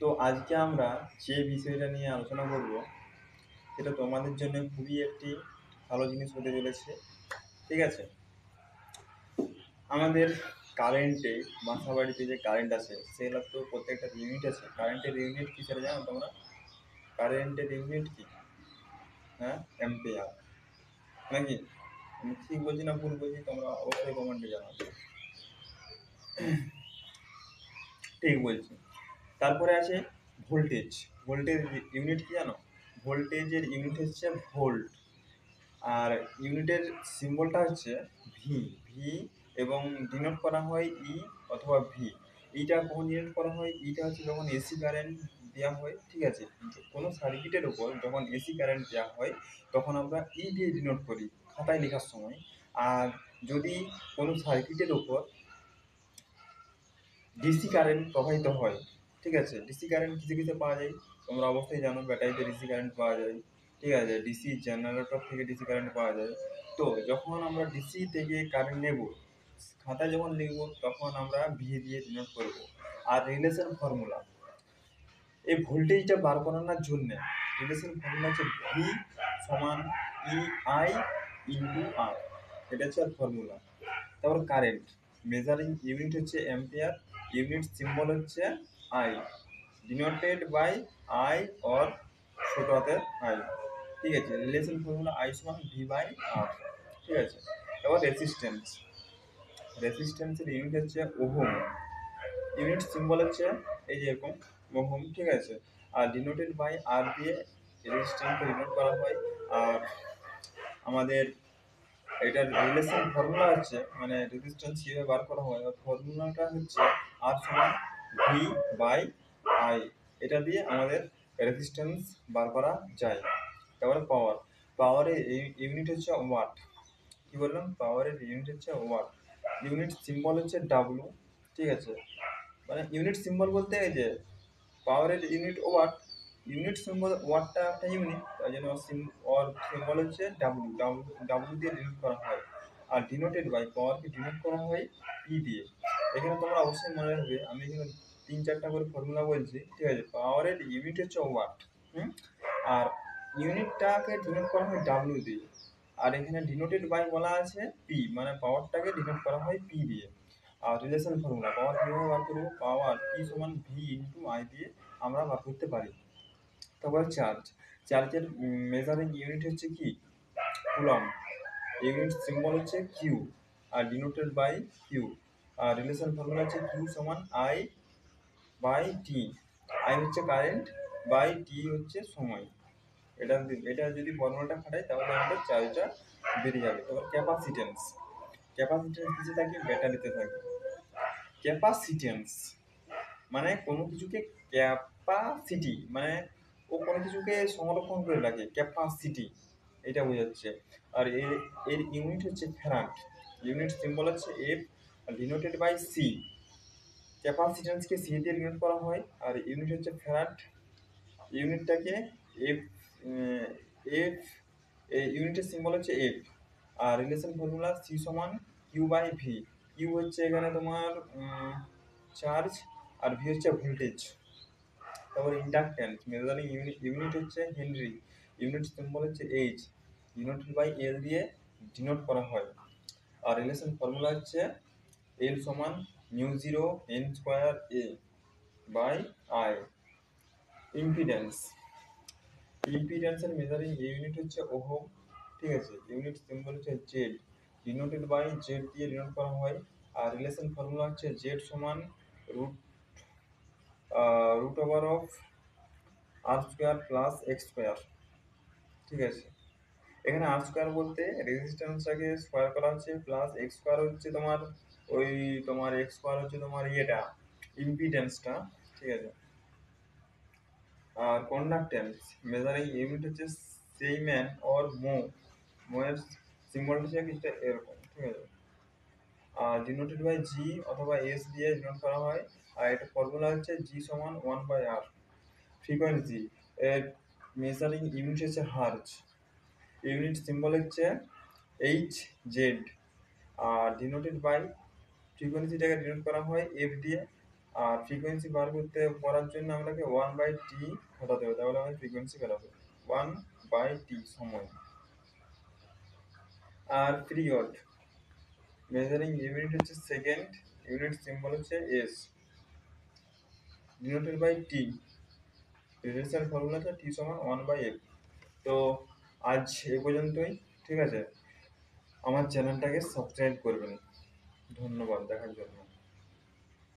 তো আজকে আমরা যে বিষয়টা নিয়ে আলোচনা করব সেটা তোমাদের জন্য খুবই একটি ভালো জিনিস হতে চলেছে। ঠিক আছে, আমাদের কারেন্টে বাসা বাড়িতে যে কারেন্ট আছে সেগুলো তো প্রত্যেকটা ইউনিট আছে। কারেন্টের ইউনিট কি সেটা জানো তোমরা? কারেন্টের ইউনিট কি? হ্যাঁ, অ্যাম্পিয়ার। নাকি আমি ঠিক বলছি না ভুল বলছি? তোমরা অবশ্যই কমেন্টে জানাবে। ঠিক বলছি। তারপরে আছে ভোল্টেজ। ভোল্টেজ ইউনিট কি জানো? ভোল্টেজের ইউনিট হচ্ছে ভোল্ট, আর ইউনিটের সিম্বলটা হচ্ছে ভি। ভি এবং ডিনোট করা হয় ই অথবা ভি। এইটা কখন ডিনোট করা হয়? এইটা হচ্ছে যখন এসি কারেন্ট দেওয়া হয়। ঠিক আছে, কোনো সার্কিটের উপর যখন এসি কারেন্ট দেওয়া হয় তখন আমরা ই দিয়ে ডিনোট করি খাতায় লেখার সময়। আর যদি কোনো সার্কিটের উপর ডিসি কারেন্ট প্রবাহিত হয়, ঠিক আছে, ডিসি কারেন্ট কিসে কিসে পাওয়া যায় তোমরা অবশ্যই জানো। ব্যাটারিতে ডিসি কারেন্ট পাওয়া যায়, ঠিক আছে, ডিসি জেনারেটর থেকে ডিসি কারেন্ট পাওয়া যায়। তো যখন আমরা ডিসি থেকে কারেন্ট নেব, খাতায় যখন লিখব তখন আমরা ভি দিয়ে ডিনোট করব। আর রিলেশন ফর্মুলা, এই ভোল্টেজটা বার করানোর জন্য রিলেশন ফর্মুলা হচ্ছে ভি সমান ই আই ইন্টু আর। এটা হচ্ছে ফর্মুলা। তারপর কারেন্ট মেজারিং ইউনিট হচ্ছে অ্যাম্পিয়ার, ইউনিট সিম্বল হচ্ছে I, denoted by I or ছোট হাতের আই। ঠিক আছে, রিলেশন ফর্মুলা আই সমান ভি বাই আর। ঠিক আছে, তারপর রেসিস্ট্যান্স। রেসিস্ট্যান্সের ইউনিট হচ্ছে ওহম, ইউনিট সিম্বল হচ্ছে এই যে এরকম ওহম। ঠিক আছে, আর ডিনোটেড বাই আর দিয়ে রেজিস্ট্যান্সকে ডিনোট করা হয়। আর আমাদের এটার রিলেশন ফর্মুলা হচ্ছে, মানে রেজিস্ট্যান্স কীভাবে বার করা হয়, ফর্মুলাটা হচ্ছে আর সমান ভি বাই আই। এটা দিয়ে আমাদের রেজিস্ট্যান্স বার করা যায়। তারপরে পাওয়ার, পাওয়ারের ইউনিট হচ্ছে ওয়াট। কি বললাম? পাওয়ারের ইউনিট হচ্ছে ওয়াট, ইউনিট সিম্বল হচ্ছে ডাব্লু। ঠিক আছে, মানে ইউনিট সিম্বল বলতে এই যে পাওয়ারের ইউনিট ওয়াট, ইউনিট সিম্বল ওয়াটটা একটা ইউনিট, তাই জন্য ওর সিম্বল হচ্ছে ডাব্লু। ডাব্লু দিয়ে ডিনোট করা হয়। আর ডিনোটেড বাই, পাওয়ারকে ডিনোট করা হয় পি দিয়ে। এখানে তোমরা অবশ্যই মনে রাখবে, আমি এখানে 3-4টা করে ফর্মুলা বলছি। ঠিক আছে, পাওয়ারের ইউনিট হচ্ছে ওয়াট, আর ইউনিটটাকে ডিনোট করা হয় ডাব্লু দিয়ে। আর এখানে ডিনোটেড বাই বলা আছে পি, মানে পাওয়ারটাকে ডিনোট করা হয় পি দিয়ে। আর রিলেশন ফর্মুলা, পাওয়ার কীভাবে বার করবো? পাওয়ার পি সমান ভি ইন্টু আই দিয়ে আমরা বার করতে পারি। তারপর চার্জ, চার্জের মেজারিং ইউনিট হচ্ছে কি? কুলম্ব, ইউনিট সিম্বল হচ্ছে কিউ আর ডিনোটেড বাই কিউ। আর রিলেশন ফর্মুলা হচ্ছে কিউ সমান আই বাই টি। আই হচ্ছে কারেন্ট, বাই টি হচ্ছে সময়। এটা এটা যদি ফর্মুলাটা খাটাই তাহলে আমাদের চার্জটা বেরিয়ে যাবে। তারপর ক্যাপাসিটেন্স, ক্যাপাসিটেন্স কিসে থাকে? ব্যাটারিতে থাকে। ক্যাপাসিটেন্স মানে কোনো কিছুকে ক্যাপাসিটি, মানে ও কোনো কিছুকে সংরক্ষণ করে রাখে, ক্যাপাসিটি এটা বোঝাচ্ছে। আর এর ইউনিট হচ্ছে ফ্যারাড, ইউনিট সিম্বল হচ্ছে এফ ডিনোটেড বাই সি। ক্যাপাসিটেন্সকে সি দিয়ে ডিনোট করা হয়, আর ইউনিট হচ্ছে ফ্যারাড, ইউনিটটাকে এফ, এফ ইউনিটের সিম্বল হচ্ছে এফ। আর রিলেশন ফর্মুলা সি সমান কিউ বাই ভি। কিউ হচ্ছে এখানে তোমার চার্জ, আর ভি হচ্ছে ভোল্টেজ। তারপর ইন্ডাকট্যান্স মেজারিং ইউনিট হচ্ছে হেনরি, ইউনিট সিম্বল হচ্ছে এইচ, ডিনোটেড বাই এল দিয়ে ডিনোট করা হয়। আর রিলেশন ফর্মুলা হচ্ছে এল সমান mu zero N square A by I. Impedance, ইম্পিডেন্সের মেজারিং ইউনিট হচ্ছে ওহম। ঠিক আছে, ইউনিট সিম্বল হচ্ছে জেড, ডিনোটেড বাই জেড দিয়ে ডিনোট করা হয়। আর রিলেশন ফর্মুলা হচ্ছে জেড সমান root root over of R square plus X square. ঠিক আছে, এখানে আর স্কোয়ার বলতে রেজিস্ট্যান্সটাকে স্কোয়ার করা হচ্ছে, প্লাস এক্স স্কোয়ার হচ্ছে তোমার ওই তোমার এক্স স্কোয়ার হচ্ছে তোমার ইয়েটা ইম্পিডেন্সটা। ঠিক আছে, আর কন্ডাক্টেন্স মেজারিং ইউনিট হচ্ছে সেইম্যান অর মো, মোয়ের সিম্বলটা হচ্ছে কিছুটা এরকম। ঠিক আছে, আর ডিনোটেড বাই জি অথবা এস দিয়ে ডিনোট করা হয়। আর এটা ফর্মুলা হচ্ছে জি সমান 1/r। ফ্রিকোয়েন্সি এর মেজারিং ইউনিট হচ্ছে হার্জ, ইউনিট সিম্বল হচ্ছে এইচ জেড। আর ডিনোটেড বাই ফ্রিকোয়েন্সিটাকে ডিনোট করা হয় এফ দিয়ে। আর ফ্রিকোয়েন্সি বার করতে করার জন্য আমাকে 1/t ঘটাতে হবে, তাহলে আমাদের ফ্রিকোয়েন্সি বেরোবে 1/t সময়। আর পিরিয়ড মেজারিং ইউনিট হচ্ছে সেকেন্ড, ইউনিট সিম্বল হচ্ছে এস, ডিনোটেড বাই টি। রেডিয়াসের ফর্মুলা হচ্ছে টি সমান 1/f। তো আজ এ পর্যন্তই, ঠিক আছে। আমার চ্যানেলটাকে সাবস্ক্রাইব করবেন। ধন্যবাদ দেখার জন্য।